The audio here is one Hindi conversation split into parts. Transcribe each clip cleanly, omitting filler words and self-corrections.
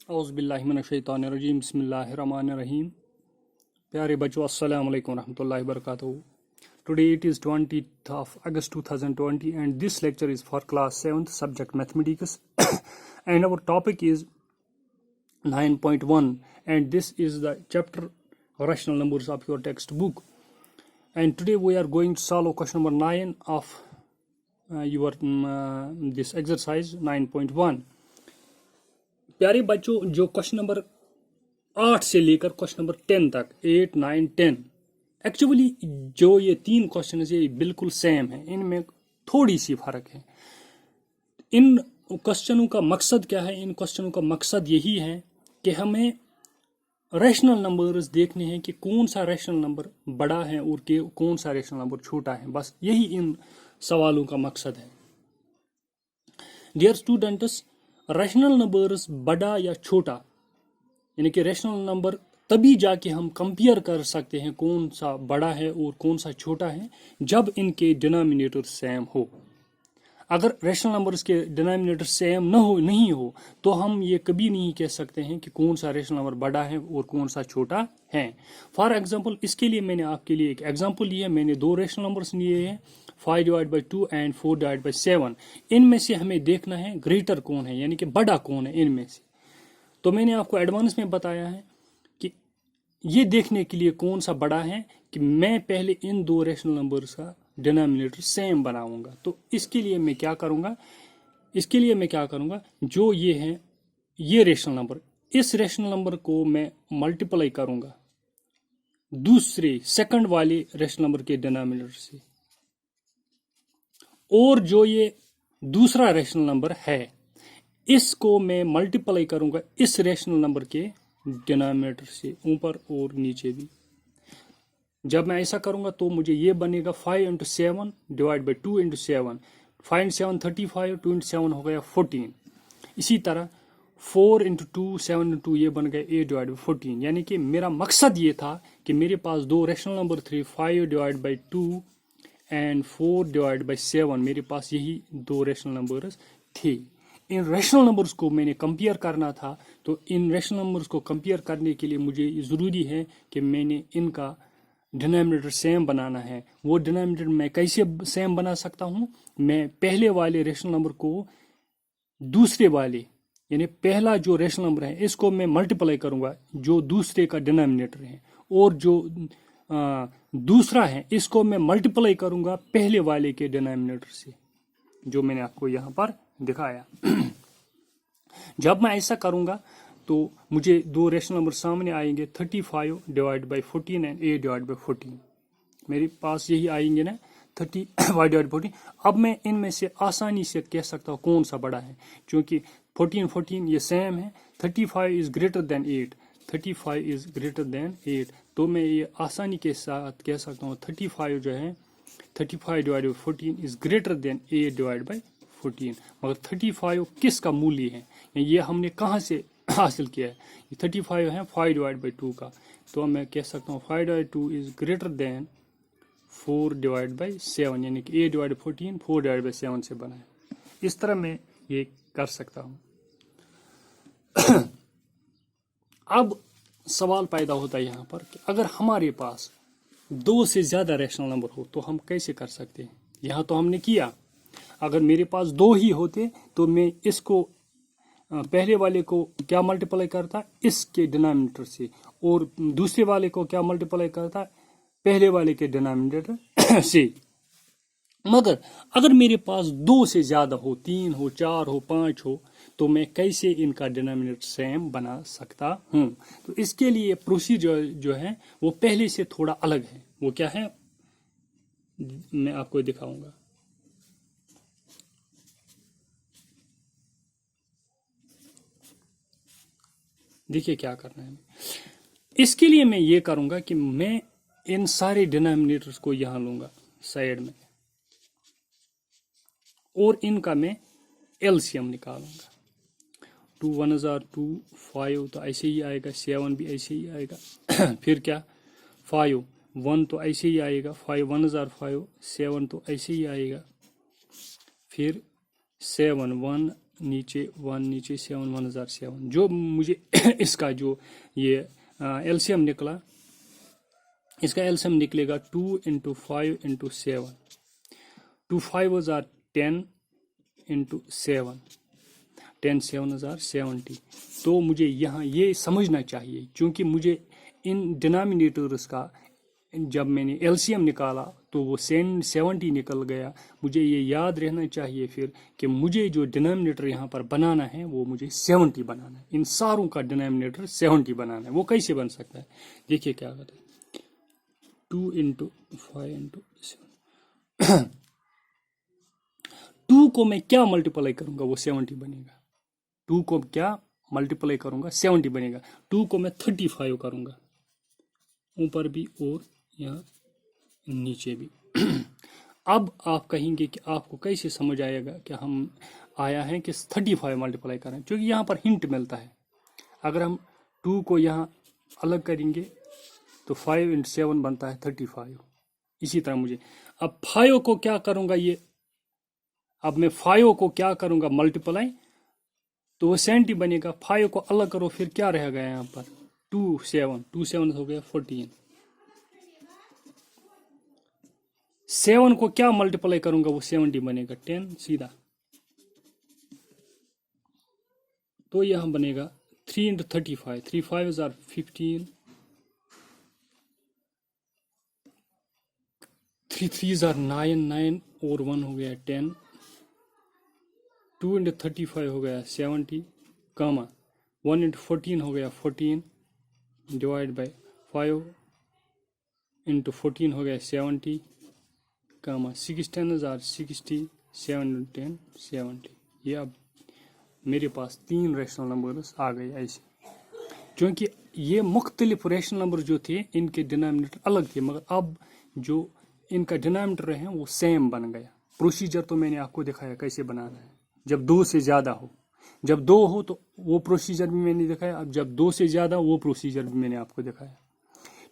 औज़ुबिल्लाहिमिनश्शैतानिर्रजीम बिस्मिल्लाहिर्रहमानिर्रहीम। प्यारे बच्चों, अस्सलाम वालेकुम रहमतुल्लाहि वबरकातुहू। Today it is 20th of August 2020 and this lecture is for class 7th subject mathematics and our topic is 9.1 and this is the chapter rational numbers of your textbook. And today we are going to solve question number 9 of your this exercise 9.1. प्यारे बच्चों, जो क्वेश्चन नंबर 8 से लेकर क्वेश्चन नंबर 10 तक 8, 9, 10 एक्चुअली जो ये तीन क्वेश्चन है ये बिल्कुल सेम है, इनमें थोड़ी सी फर्क है। इन क्वेश्चनों का मकसद क्या है? इन क्वेश्चनों का मकसद यही है कि हमें रैशनल नंबर्स देखने हैं कि कौन सा रैशनल नंबर बड़ा है और कौन सा रैशनल नंबर छोटा है। बस यही इन सवालों का मकसद है। डियर स्टूडेंट्स, रैशनल नंबर्स बड़ा या छोटा यानी कि रैशनल नंबर तभी जाके हम कंपेयर कर सकते हैं कौन सा बड़ा है और कौन सा छोटा है जब इनके डिनोमिनेटर सेम हो। अगर रैशनल नंबर्स के डिनोमिनेटर सेम नहीं हो तो हम ये कभी नहीं कह सकते हैं कि कौन सा रैशनल नंबर बड़ा है और कौन सा छोटा है। फॉर एग्जांपल, इसके लिए मैंने आपके लिए एक एग्जांपल लिया। मैंने दो रैशनल नंबर्स लिए हैं 5/2 एंड 4/7। इनमें से हमें देखना है ग्रेटर कौन है यानी कि बड़ा कौन है इनमें से। तो मैंने आपको एडवांस में बताया है कि ये देखने के लिए कौन सा बड़ा है कि मैं पहले इन दो रैशनल नंबर्स का डिनोमिनेटर सेम बनाऊंगा। तो इसके लिए मैं क्या करूंगा, जो ये है ये रैशनल नंबर, इस रैशनल नंबर को मैं मल्टीप्लाई करूंगा दूसरे सेकंड वाले रैशनल नंबर के डिनोमिनेटर से, और जो ये दूसरा रैशनल नंबर है इसको मैं मल्टीप्लाई करूंगा इस रैशनल नंबर के डिनोमिनेटर से, ऊपर और नीचे भी। जब मैं ऐसा करूंगा तो मुझे ये बनेगा 5 × 7 / 2 × 7। 5 × 7 35, 2 × 7 हो गया 14। इसी तरह 4 × 2 7 × 2 ये बन गया 8/14। यानी कि मेरा मकसद ये था कि मेरे पास दो रैशनल नंबर थे 5/2 एंड 4/7। मेरे पास यही दो रैशनल नंबर्स थे। इन रैशनल नंबर्स को मैंने कंपेयर करना था। तो इन रैशनल नंबर्स को कंपेयर करने के लिए मुझे ज़रूरी है कि मैंने इनका डिनोमिनेटर सेम बनाना है। वो डिनोमिनेटर मैं कैसे सेम बना सकता हूँ? मैं पहले वाले रैशनल नंबर को दूसरे वाले यानी पहला जो रैशनल नंबर है इसको मैं मल्टीप्लाई करूंगा जो दूसरे का डिनोमिनेटर है, और जो दूसरा है इसको मैं मल्टीप्लाई करूंगा पहले वाले के डिनोमिनेटर से, जो मैंने आपको यहाँ पर दिखाया। जब मैं ऐसा करूंगा तो मुझे दो रैशनल नंबर सामने आएंगे 35/14 एंड 8/14। मेरे पास यही आएंगे ना 35/14। अब मैं इनमें से आसानी से कह सकता हूँ कौन सा बड़ा है, क्योंकि 14 ये सेम है। 35 is greater than 8, 35 is greater than 8। तो मैं ये आसानी के साथ कह सकता हूँ 35 जो है 35/14 इज ग्रेटर देन 8/14। मगर 35 किसका मूल्य है, ये हमने कहाँ से हासिल किया है? ये 35 है 5/2 का। तो मैं कह सकता हूँ 5/2 इज ग्रेटर देन 4/7 यानी कि 8/14 4/7 से बना है। इस तरह मैं ये कर सकता हूँ। अब सवाल पैदा होता है यहाँ पर कि अगर हमारे पास दो से ज्यादा रैशनल नंबर हो तो हम कैसे कर सकते हैं? यहाँ तो हमने किया। अगर मेरे पास दो ही होते तो मैं इसको पहले वाले को क्या मल्टीप्लाई करता इसके डिनोमिनेटर से, और दूसरे वाले को क्या मल्टीप्लाई करता पहले वाले के डिनोमिनेटर से। मगर अगर मेरे पास दो से ज्यादा हो, 3 हो, 4 हो, 5 हो, तो मैं कैसे इनका डिनोमिनेटर सेम बना सकता हूं? तो इसके लिए प्रोसीजर जो है वो पहले से थोड़ा अलग है। वो क्या है मैं आपको दिखाऊंगा। देखिए क्या करना है। इसके लिए मैं ये करूंगा कि मैं इन सारे डिनोमिनेटर्स को यहां लूंगा साइड में, और इनका मैं एलसीएम निकालूंगा। 2 1 2 5 तो ऐसे ही आएगा, 7 भी ऐसे ही आएगा। फिर क्या 5 1 तो ऐसे ही आएगा, 5 1 5 7 तो ऐसे ही आएगा। फिर 7 1 नीचे 1 नीचे 7 1007 जो मुझे इसका जो ये एलसीएम निकला, इसका एलसीएम निकलेगा 2 × 5 × 7, 2 5 are 10 × 7, 10 7 are 70। तो मुझे यहाँ ये समझना चाहिए, क्योंकि मुझे इन डिनोमिनेटर्स का जब मैंने एलसीएम निकाला तो वो 70 निकल गया। मुझे ये याद रहना चाहिए फिर कि मुझे जो डिनोमिनेटर यहाँ पर बनाना है वो मुझे 70 बनाना है, इन सारों का डिनोमिनेटर 70 बनाना है। वो कैसे बन सकता है, देखिए क्या करते हैं, 2 × 5 × 7 2 को मैं क्या मल्टीप्लाई करूंगा वो 70 बनेगा, 2 को क्या मल्टीप्लाई करूंगा 70 बनेगा। 2 को मैं 35 करूंगा, ऊपर भी और यहाँ नीचे भी। अब आप कहेंगे कि आपको कैसे समझ आएगा कि हम आया है कि 35 मल्टीप्लाई करें, क्योंकि यहाँ पर हिंट मिलता है। अगर हम 2 को यहाँ अलग करेंगे तो 5 × 7 बनता है 35। इसी तरह मुझे अब 5 को क्या करूंगा, ये अब मैं 5 को क्या करूंगा मल्टीप्लाई, तो वो 70 बनेगा। 5 को अलग करो, फिर क्या रह गया यहाँ पर 2 7 हो गया 14। 7 को क्या मल्टीप्लाई करूंगा वो 70 बनेगा 10 सीधा, तो यहां बनेगा 3 × 35, 3 5 are 15, 3 3 are 9, 9 और 1 हो गया 10, 2 × 35 हो गया 70, कामा 1 × 14 हो गया 14, डिवाइड बाय 5 × 14 हो गया 70, कामा 6 10 are 60, 7 × 10 70। ये अब मेरे पास 3 रैशनल नंबर्स आ गए ऐसे, क्योंकि ये मुख्तलिफ रैशनल नंबर जो थे इनके डिनोमिनेटर अलग थे, मगर अब जो इनका डिनोमिनेटर है वो सेम बन गया। प्रोसीजर तो मैंने आपको दिखाया कैसे बनाना है, जब 2 से ज़्यादा हो, जब 2 हो तो वो प्रोसीजर भी मैंने दिखाया, अब जब 2 से ज़्यादा वो प्रोसीजर भी मैंने आपको दिखाया,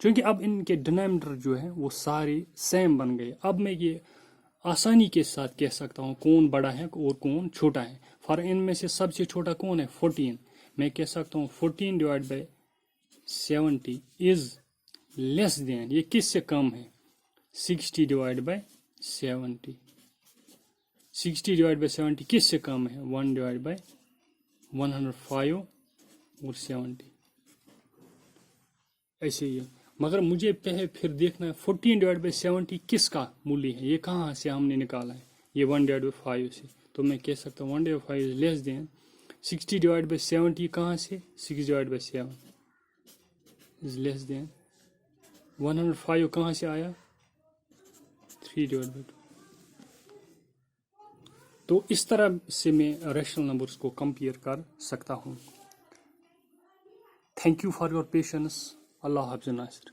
क्योंकि अब इनके डिनोमिनेटर जो है वो सारे सेम बन गए। अब मैं ये आसानी के साथ कह सकता हूँ कौन बड़ा है और कौन छोटा है। फॉर इनमें से सबसे छोटा कौन है 14, मैं कह सकता हूँ 14 divide by 70 is less than, ये किससे कम है 60 डिवाइड बाय 70, 60 डिवाइड बाय 70 किससे कम है 1 डिवाइड बाय 105 और 70 ऐसे ही है। मगर मुझे पहले फिर देखना है 14 डिवाइड बाई 70 किसका मूल्य है, ये कहाँ से हमने निकाला है, ये 1 डिवाइड बाई 5 से। तो मैं कह सकता हूँ 1 divide by 5 is less than 60 divide by 70, कहाँ से 6 divide by 7 is less than 105, कहाँ से आया 3 डिवाइड बाई 2। तो इस तरह से मैं रैशनल नंबर्स को कंपेयर कर सकता हूँ। Thank you for your patience. अल्लाह हाफ़िज़ नासिर।